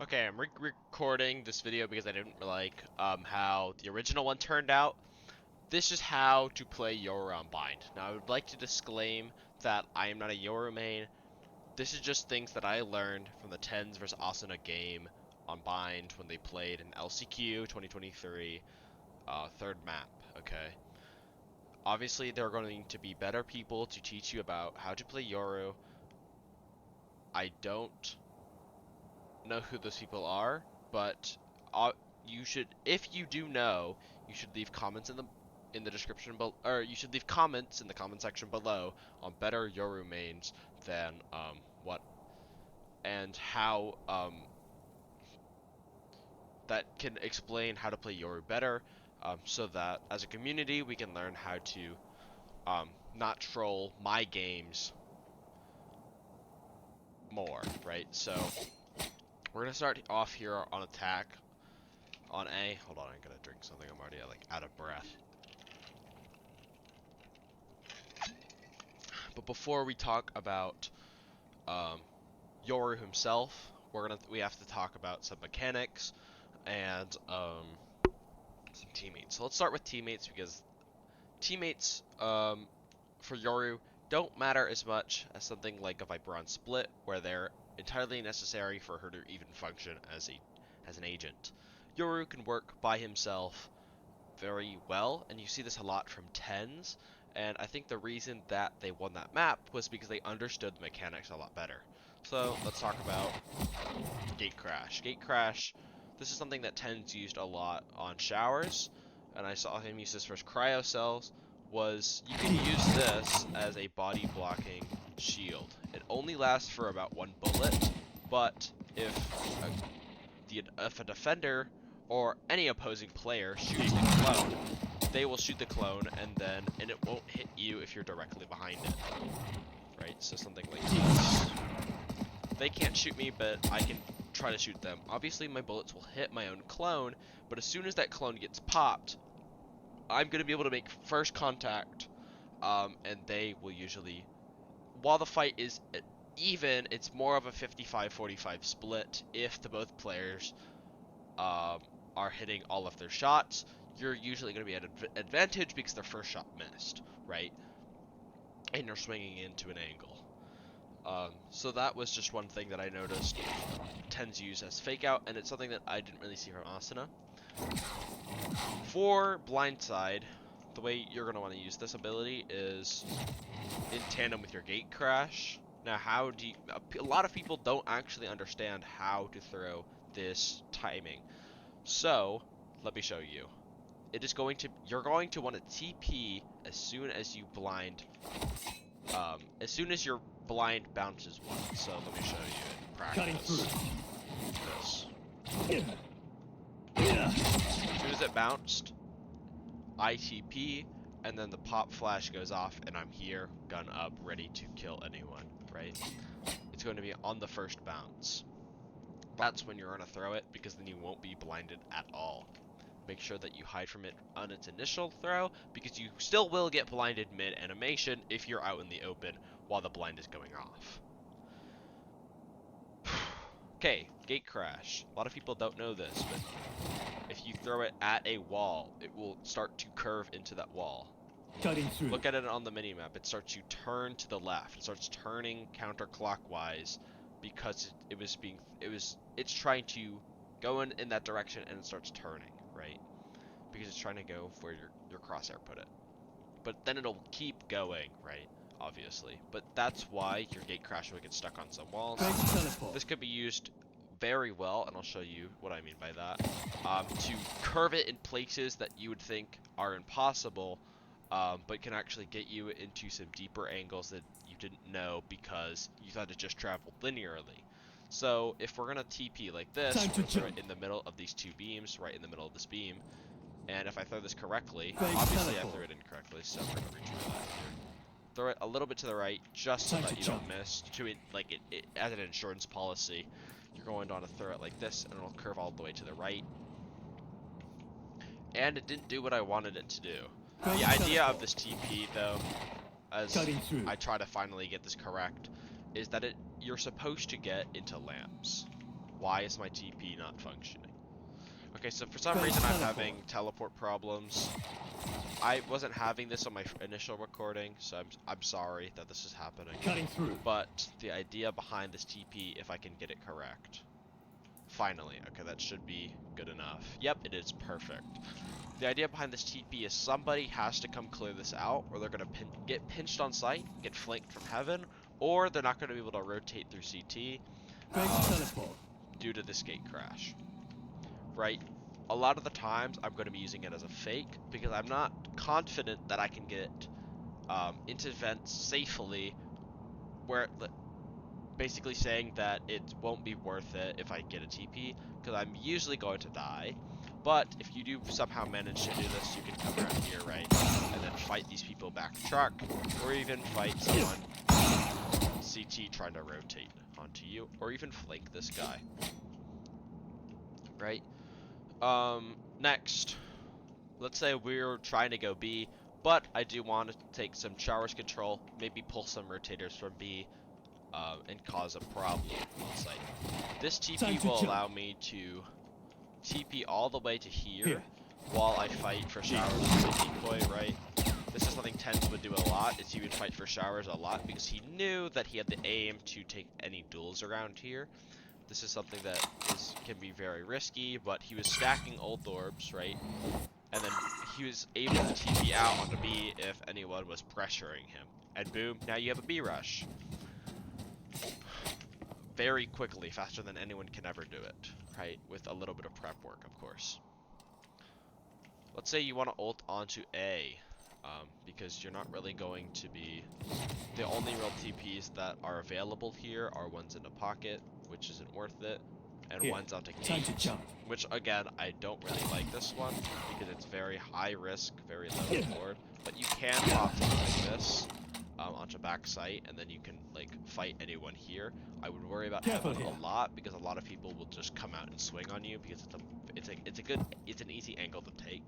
Okay, I'm recording this video because I didn't like how the original one turned out. This is how to play Yoru on Bind. Now, I would like to disclaim that I am not a Yoru main. This is just things that I learned from the TenZ vs Asuna game on Bind when they played in LCQ 2023, third map, okay? Obviously, there are going to be better people to teach you about how to play Yoru. I don't know who those people are, but you should, if you do know, you should leave comments in the description below, or you should leave comments in the comment section below on better Yoru mains than what and how that can explain how to play Yoru better, so that as a community we can learn how to not troll my games more, right? So we're gonna start off here on attack on A. Hold on, I'm gonna drink something. I'm already like out of breath. But before we talk about Yoru himself, we have to talk about some mechanics and some teammates. So let's start with teammates, because teammates for Yoru don't matter as much as something like a Viperon split, where they're entirely necessary for her to even function as an agent. Yoru can work by himself very well, and you see this a lot from TenZ, and I think the reason that they won that map was because they understood the mechanics a lot better. So let's talk about Gate Crash. Gate Crash, this is something that TenZ used a lot on showers, and I saw him use this for his cryo cells. You can use this as a body blocking shield. It only lasts for about one bullet, but if a defender or any opposing player shoots the clone, they will shoot the clone, and it won't hit you if you're directly behind it. Right? So something like this. They can't shoot me, but I can try to shoot them. Obviously, my bullets will hit my own clone, but as soon as that clone gets popped, I'm going to be able to make first contact, and they will usually, while the fight is even, it's more of a 55-45 split if both players are hitting all of their shots. You're usually going to be at an advantage because their first shot missed, right? And you're swinging into an angle. So that was just one thing that I noticed TenZ use as fake out, and it's something that I didn't really see from Asuna. For blindside, the way you're going to want to use this ability is in tandem with your gate crash. Now, a lot of people don't actually understand how to throw this timing. So, let me show you. You're going to want to TP as soon as you blind, as soon as your blind bounces one. So let me show you in practice. This. As soon as it bounced, I TP, and then the pop flash goes off, and I'm here, gun up, ready to kill anyone, right? It's going to be on the first bounce. That's when you're going to throw it, because then you won't be blinded at all. Make sure that you hide from it on its initial throw, because you still will get blinded mid-animation if you're out in the open while the blind is going off. Okay, gate crash. A lot of people don't know this, but if you throw it at a wall, it will start to curve into that wall. Look at it on the minimap. It starts to turn to the left. It starts turning counterclockwise because it's trying to go in that direction, and it starts turning, right? Because it's trying to go where your crosshair put it. But then it'll keep going, right? Obviously. But that's why your gate crash will get stuck on some walls. This could be used very well, and I'll show you what I mean by that, to curve it in places that you would think are impossible, but can actually get you into some deeper angles that you didn't know because you thought it just traveled linearly. So if we're going to TP like this, we're going to throw it in the middle of these two beams, right in the middle of this beam, and if I throw this correctly, obviously I threw it incorrectly, so we're going to retry that here. Throw it a little bit to the right, just so that you don't miss, as an insurance policy. You're going to want to throw it like this, and it'll curve all the way to the right. And it didn't do what I wanted it to do. The idea of this TP, though, as I try to finally get this correct, is that you're supposed to get into lamps. Why is my TP not functioning? Okay, so for some reason I'm having teleport problems. I wasn't having this on my initial recording, so I'm sorry that this is happening. Cutting through. But the idea behind this TP, if I can get it correct. Finally, okay, that should be good enough. Yep, it is perfect. The idea behind this TP is somebody has to come clear this out, or they're going to get pinched on sight, get flanked from heaven, or they're not going to be able to rotate through CT due to this gate crash. Right? A lot of the times, I'm going to be using it as a fake, because I'm not confident that I can get into vents safely, where basically saying that it won't be worth it if I get a TP, because I'm usually going to die. But if you do somehow manage to do this, you can come around here, right, and then fight these people back truck, or even fight someone CT trying to rotate onto you, or even flank this guy, right? Next, let's say we're trying to go B, but I do want to take some showers control, maybe pull some rotators from B, and cause a problem on site. This TP will allow me to TP all the way to here while I fight for showers with the decoy, right? This is something TenZ would do a lot, is he would fight for showers a lot because he knew that he had the aim to take any duels around here. This is something that can be very risky, but he was stacking ult orbs, right? And then he was able to TP out onto B if anyone was pressuring him. And boom, now you have a B rush. Very quickly, faster than anyone can ever do it, right? With a little bit of prep work, of course. Let's say you want to ult onto A, because you're not really going to be... The only real TPs that are available here are ones in the pocket, which isn't worth it, and ones onto gate, which again, I don't really like this one, because it's very high risk, very low reward, but you can pop something like this onto back site, and then you can like fight anyone here. I would worry about heaven a lot, because a lot of people will just come out and swing on you, because it's an easy angle to take.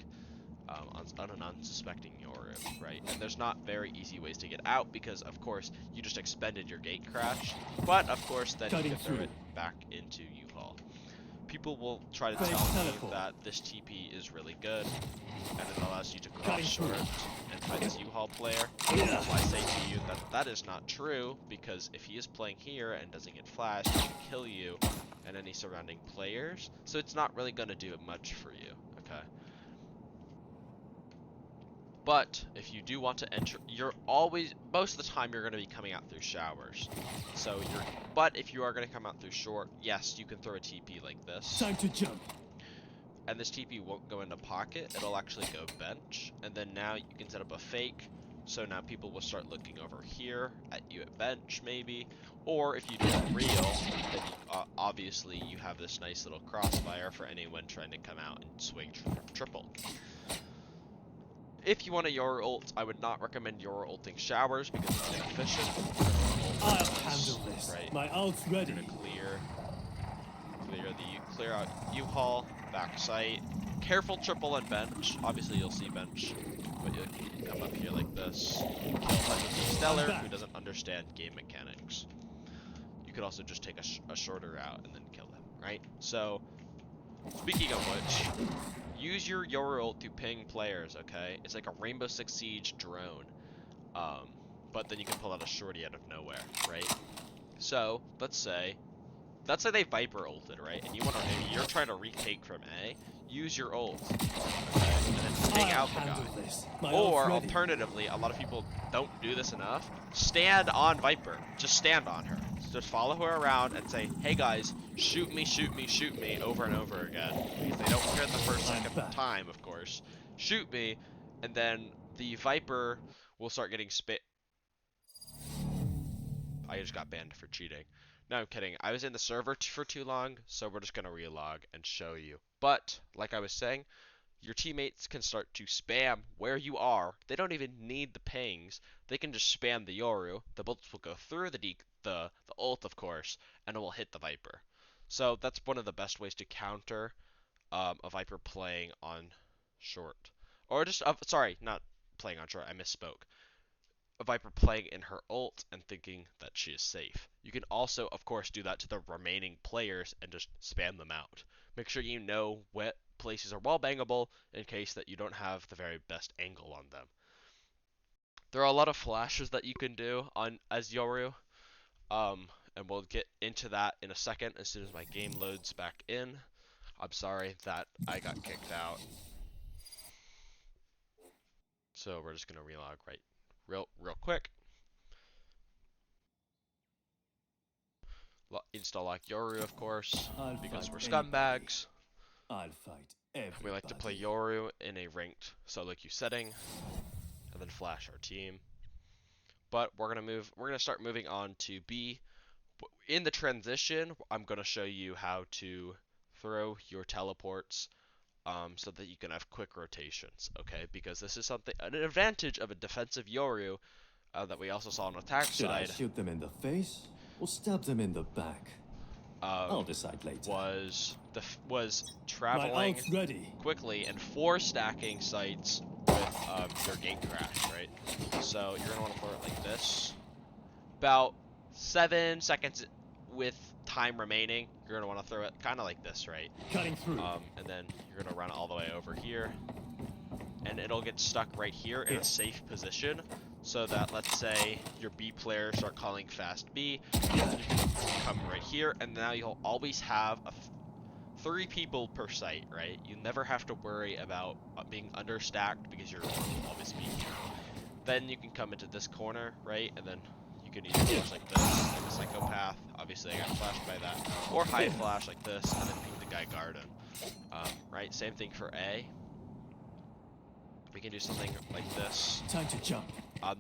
On an unsuspecting Yoru, right? And there's not very easy ways to get out because, of course, you just expended your gate crash. But, of course, then you can throw it back into U-Haul. People will try to tell me that this TP is really good, and it allows you to cross short and fight this U-Haul player. So I say to you that that is not true, because if he is playing here and doesn't get flashed, he can kill you and any surrounding players. So it's not really going to do much for you, okay? But if you do want to enter, most of the time you're going to be coming out through showers. But if you are going to come out through short, yes, you can throw a TP like this. Time to jump. And this TP won't go into pocket, it'll actually go bench. And then now you can set up a fake, so now people will start looking over here at you at bench, maybe. Or if you do it real, then obviously you have this nice little crossfire for anyone trying to come out and swing triple. If you want a Yoru ult, I would not recommend Yoru ulting showers because it's inefficient. I'll handle this. Right. My ult's ready. You're gonna clear out U-Haul, back site. Careful triple and bench. Obviously you'll see bench, but you come up here like this. Kill Stellar, who doesn't understand game mechanics. You could also just take a shorter route and then kill him, right? So, speaking of which, use your Yoru ult to ping players, okay? It's like a Rainbow Six Siege drone. But then you can pull out a shorty out of nowhere, right? So, let's say they Viper ulted, right? And you're trying to retake from A, use your ult, okay? And then ping out the guy. Or, alternatively, a lot of people don't do this enough, stand on Viper. Just stand on her. Just follow her around and say, hey guys, shoot me, shoot me, shoot me, over and over again. Because they don't care the first second time, of course. Shoot me, and then the Viper will start getting spit. I just got banned for cheating. No, I'm kidding. I was in the server for too long, so we're just going to relog and show you. But, like I was saying, your teammates can start to spam where you are. They don't even need the pings. They can just spam the Yoru. The bullets will go through the ult, of course, and it will hit the Viper. So that's one of the best ways to counter a Viper playing on short. Or just, sorry, not playing on short. I misspoke. Viper playing in her ult and thinking that she is safe. You can also, of course, do that to the remaining players and just spam them out. Make sure you know what places are wall bangable in case that you don't have the very best angle on them. There are a lot of flashes that you can do on as Yoru, and we'll get into that in a second as soon as my game loads back in. I'm sorry that I got kicked out. So we're just gonna relog real quick. Install like Yoru, of course, because we're scumbags. I'll fight everybody. We like to play Yoru in a ranked solo queue setting, and then flash our team. But we're gonna start moving on to B. In the transition, I'm gonna show you how to throw your teleports, so that you can have quick rotations. Okay, because this is an advantage of a defensive Yoru that we also saw on attack Should side. I shoot them in the face or stab them in the back? I'll decide later. Was traveling quickly and 4 stacking sites with your gate crash, right? So you're gonna want to throw it like this. About 7 seconds with time remaining, you're gonna want to throw it kind of like this, right? Cutting through. And then you're gonna run it all the way over here, and it'll get stuck right here in a safe position. So that, let's say your B players start calling fast B, you can come right here, and now you'll always have 3 people per site, right? You never have to worry about being understacked because you'll always be here. Then you can come into this corner, right? And then you can either flash like this, like a psychopath. Obviously, I got flashed by that. Or high flash like this, and then ping the guy garden. Right? Same thing for A. We can do something like this. Time to jump.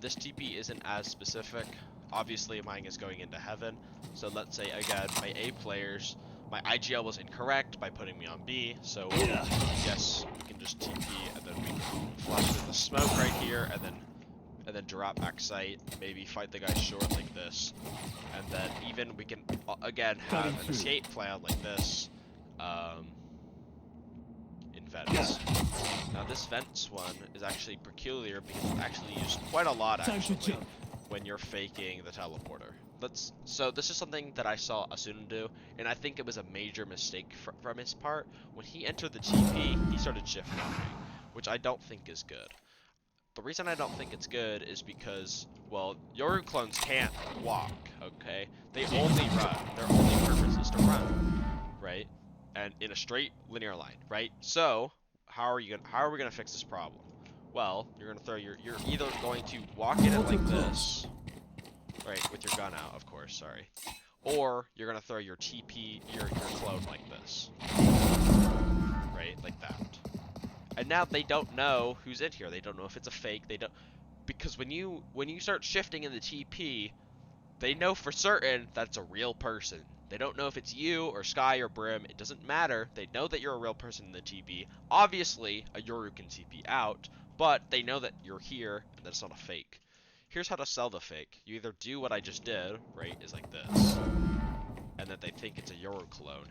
This TP isn't as specific. Obviously, mine is going into heaven. So let's say, again, my A players, my IGL was incorrect by putting me on B. So yes, we can just TP, and then we can flash in the smoke right here, and then drop back sight. Maybe fight the guy short like this, and then even we can again have an escape plan like this. In vents. Now this vents one is actually peculiar because it's actually used quite a lot actually when you're faking the teleporter. So this is something that I saw Asuna do, and I think it was a major mistake from his part. When he entered the TP, he started shift walking, which I don't think is good. The reason I don't think it's good is because, well, Yoru clones can't walk, okay? They only run. Their only purpose is to run, right? And in a straight linear line, right? So how are we gonna fix this problem? Well, you're either going to walk in it like this, right, with your gun out, of course, sorry, or you're gonna throw your TP, your clone like this, right, like that. And now they don't know who's in here. They don't know if it's a fake. They don't, because when you start shifting in the TP, they know for certain that's a real person. They don't know if it's you or Sky or Brim. It doesn't matter. They know that you're a real person in the TP. Obviously, a Yoru can TP out, but they know that you're here and that it's not a fake. Here's how to sell the fake. You either do what I just did, right, is like this, and that they think it's a Yoru clone,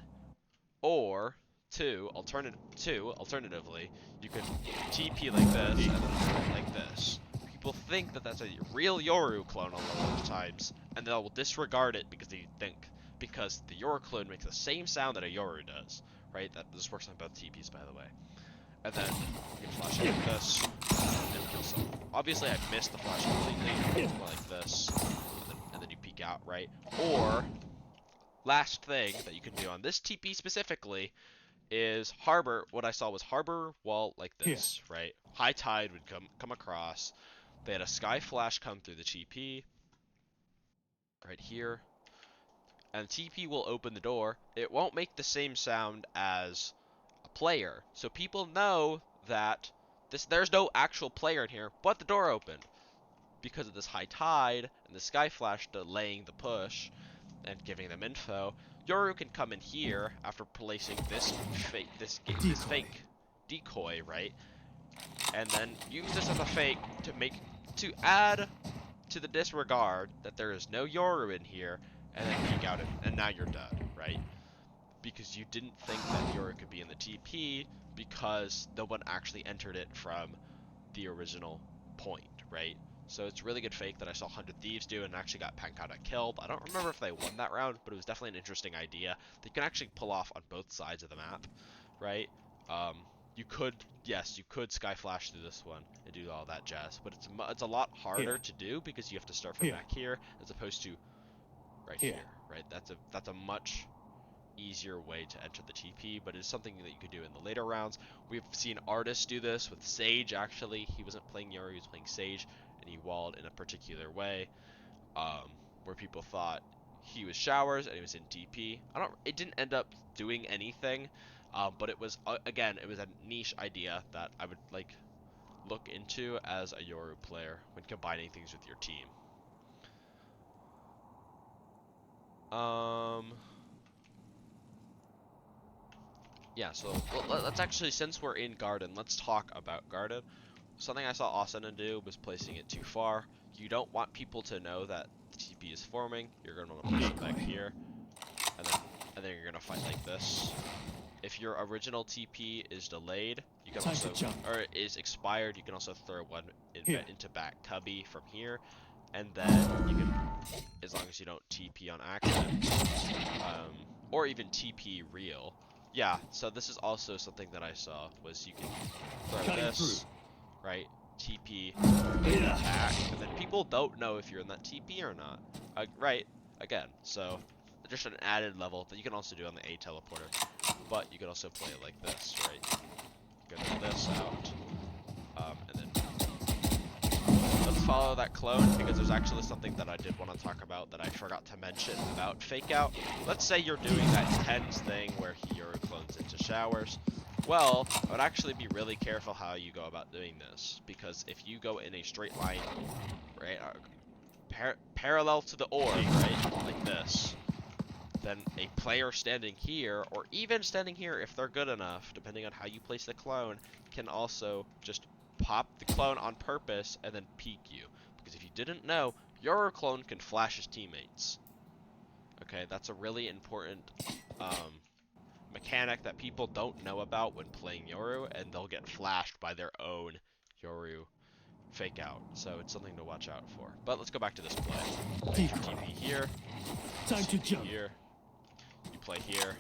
or alternatively, you can TP like this and then like this. People think that that's a real Yoru clone a lot of times, and they'll disregard it because the Yoru clone makes the same sound that a Yoru does, right? This works on both TPs, by the way. And then you can flash it like this, and kill someone. Obviously, I missed the flash completely, like this, and then you peek out, right? Or last thing that you can do on this TP specifically is harbor. What I saw was harbor wall like this, right? High tide would come across. They had a sky flash come through the TP right here, and TP will open the door. It won't make the same sound as a player, so people know that there's no actual player in here, but the door opened because of this high tide and the sky flash delaying the push and giving them info. Yoru can come in here after placing this fake decoy, right? And then use this as a fake to add to the disregard that there is no Yoru in here, and then peek out and now you're done, right? Because you didn't think that Yoru could be in the TP because no one actually entered it from the original point, right? So it's really good fake that I saw 100 Thieves do and actually got Pankata killed. I don't remember if they won that round, but it was definitely an interesting idea. They can actually pull off on both sides of the map, right? You could, yes, you could Sky Flash through this one and do all that jazz, but it's a lot harder to do because you have to start from back here as opposed to right here, right? That's a much easier way to enter the TP, but it's something that you could do in the later rounds. We've seen artists do this with Sage, actually. He wasn't playing Yoru, he was playing Sage, and he walled in a particular way, where people thought he was Showers and he was in TP. It didn't end up doing anything, but it was, again, it was a niche idea that I would look into as a Yoru player when combining things with your team. Yeah, so let's actually, since we're in Garden, let's talk about Garden. Something I saw Asuna do was placing it too far. You don't want people to know that the TP is forming. You're going to want to push it back here, and then you're going to fight like this. If your original TP is delayed, you can also, or is expired, you can also throw one into back cubby from here, and then you can, as long as you don't TP on accident, or even TP real. Yeah, so this is also something that I saw, was you can throw this, right, TP, back, and then people don't know if you're in that TP or not, right, again, so just an added level that you can also do on the A teleporter, but you can also play it like this, right, get this out, and then let's follow that clone, because there's actually something that I did want to talk about that I forgot to mention about fake out. Let's say you're doing that TenZ thing where Yoru clones into Showers. Well, I would actually be really careful how you go about doing this, because if you go in a straight line, right, parallel to the orb, right, like this, then a player standing here, or even standing here if they're good enough, depending on how you place the clone, can also just pop the clone on purpose and then peek you. Because if you didn't know, your clone can flash his teammates. Okay, that's a really important mechanic that people don't know about when playing Yoru, and they'll get flashed by their own Yoru fake out. So it's something to watch out for. But let's go back to this play. TP here. Time to jump. Here. You play here,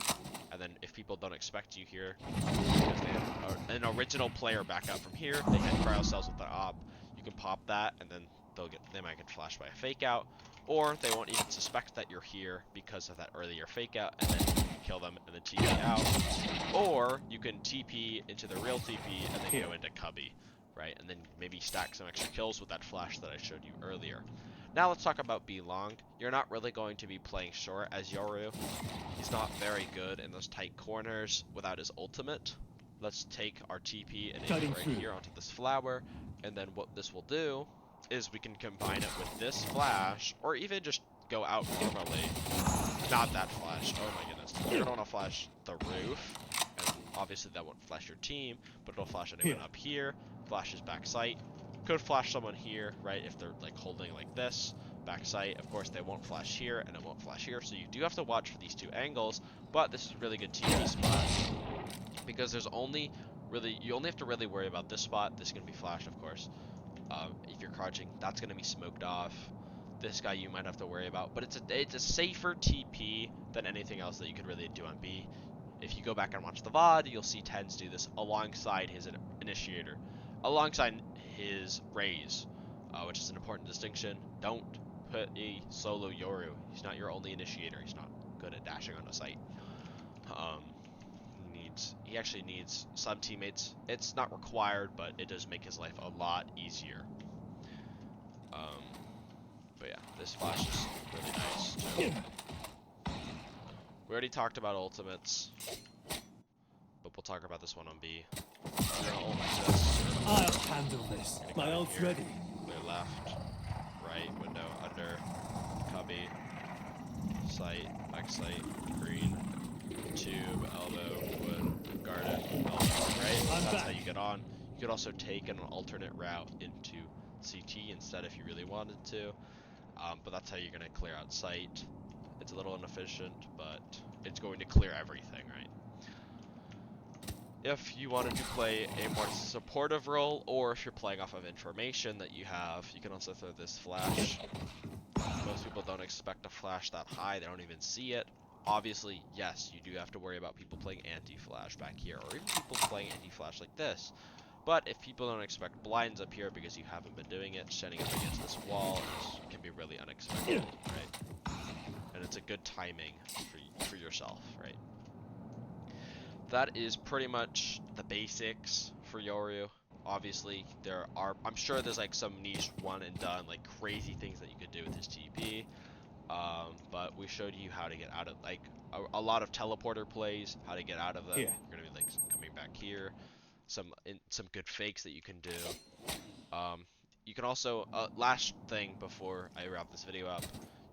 and then if people don't expect you here, because they have an original player back out from here, they hit cryo cells with their op. You can pop that, and then they might get flashed by a fake out, or they won't even suspect that you're here because of that earlier fake out, and then you can kill them and then TP out. Or you can TP into the real TP and then go into cubby, right? And then maybe stack some extra kills with that flash that I showed you earlier. Now let's talk about B long. You're not really going to be playing short as Yoru. He's not very good in those tight corners without his ultimate. Let's take our TP and aim right here onto this flower, and then what this will do is we can combine it with this flash, or even just go out normally. Not that flash, oh my goodness. You're gonna wanna flash the roof, and obviously that won't flash your team, but it'll flash anyone up here, flashes back sight. Could flash someone here, right, if they're like holding like this, back sight. Of course, they won't flash here, and it won't flash here, so you do have to watch for these two angles, but this is a really good TP spot, because there's only really, you only have to really worry about this spot. This is going to be flashed, of course. If you're crouching, that's going to be smoked off. This guy you might have to worry about, but it's a safer TP than anything else that you could really do on B. If you go back and watch the VOD, you'll see TenZ do this alongside his initiator, alongside his raise, which is an important distinction. Don't put a solo Yoru. He's not your only initiator. He's not good at dashing on a site. He actually needs some teammates. It's not required, but it does make his life a lot easier. But yeah, this flash is really nice too. We already talked about ultimates, but we'll talk about this one on B. You're gonna ult like this. I'll handle this. My ult's ready. Clear left, right, window, under, cubby, sight, back sight, green, tube, elbow, wood, garden, elbow, right? That's how you get on. You could also take an alternate route into CT instead if you really wanted to, but that's how you're going to clear out sight. It's a little inefficient, but it's going to clear everything, right? if you wanted to play a more supportive role, or if you're playing off of information that you have, you can also throw this flash. Most people don't expect a flash that high, they don't even see it. Obviously, yes, you do have to worry about people playing anti-flash back here, or even people playing anti-flash like this. But if people don't expect blinds up here because you haven't been doing it, standing up against this wall can be really unexpected, right? And it's a good timing for yourself, right? That is pretty much the basics for Yoru. Obviously, I'm sure there's like some niche one and done, like crazy things that you could do with his TP. But we showed you how to get out of, like, a lot of teleporter plays, how to get out of them. Here. You're gonna be like coming back here. Some good fakes that you can do. You can also, last thing before I wrap this video up,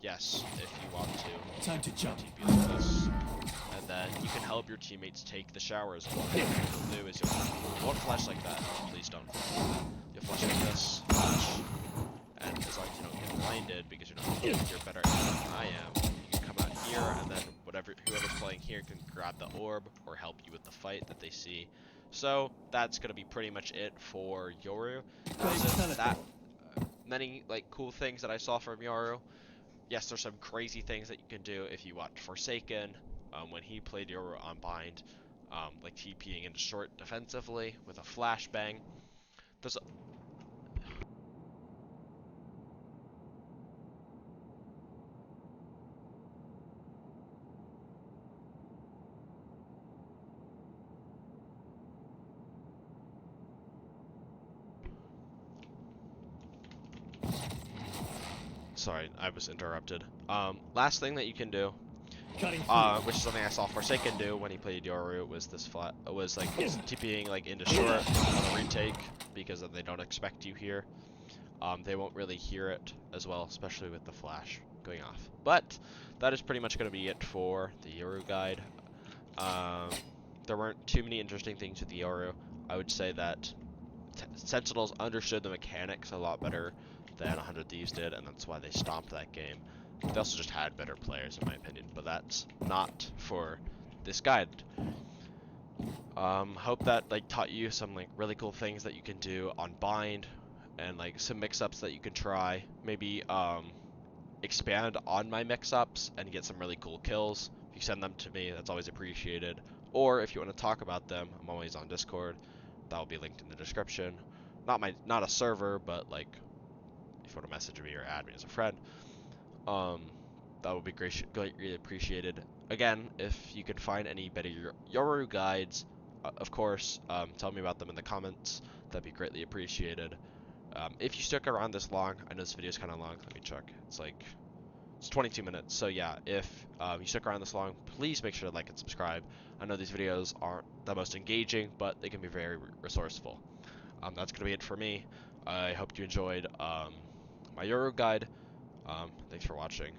yes, if you want to, Time to jump. TP like this, and then you can help your teammates take the shower as well. What you'll do is you won't flash like that, please don't. You'll flash like this, flash, and as long as you don't get blinded, because you're better at it than I am, you can come out here, and then whoever's playing here can grab the orb, or help you with the fight that they see. So, that's gonna be pretty much it for Yoru. That many like cool things that I saw from Yoru. Yes, there's some crazy things that you can do if you watch Forsaken, when he played Yoru on Bind, like TPing into short defensively with a flashbang. There's Sorry, I was interrupted. Last thing that you can do, which is something I saw Forsaken do when he played Yoru, was like TPing like into short on a retake, because they don't expect you here. They won't really hear it as well, especially with the flash going off. But that is pretty much going to be it for the Yoru guide. There weren't too many interesting things with the Yoru. I would say that Sentinels understood the mechanics a lot better than 100 Thieves did, and that's why they stomped that game. They also just had better players, in my opinion, but that's not for this guide. Hope that like taught you some like really cool things that you can do on Bind, and like some mix-ups that you can try. Maybe expand on my mix-ups and get some really cool kills. If you send them to me, that's always appreciated. Or if you want to talk about them, I'm always on Discord. That will be linked in the description. Not a server, but like if you want to message me or add me as a friend, that would be greatly appreciated. Again, if you can find any better Yoru guides, of course, tell me about them in the comments. That'd be greatly appreciated. If you stuck around this long, I know this video is kind of long. Let me check. It's 22 minutes. So yeah, if you stuck around this long, please make sure to like and subscribe. I know these videos aren't the most engaging, but they can be very resourceful. That's gonna be it for me. I hope you enjoyed my Yoru guide. Thanks for watching.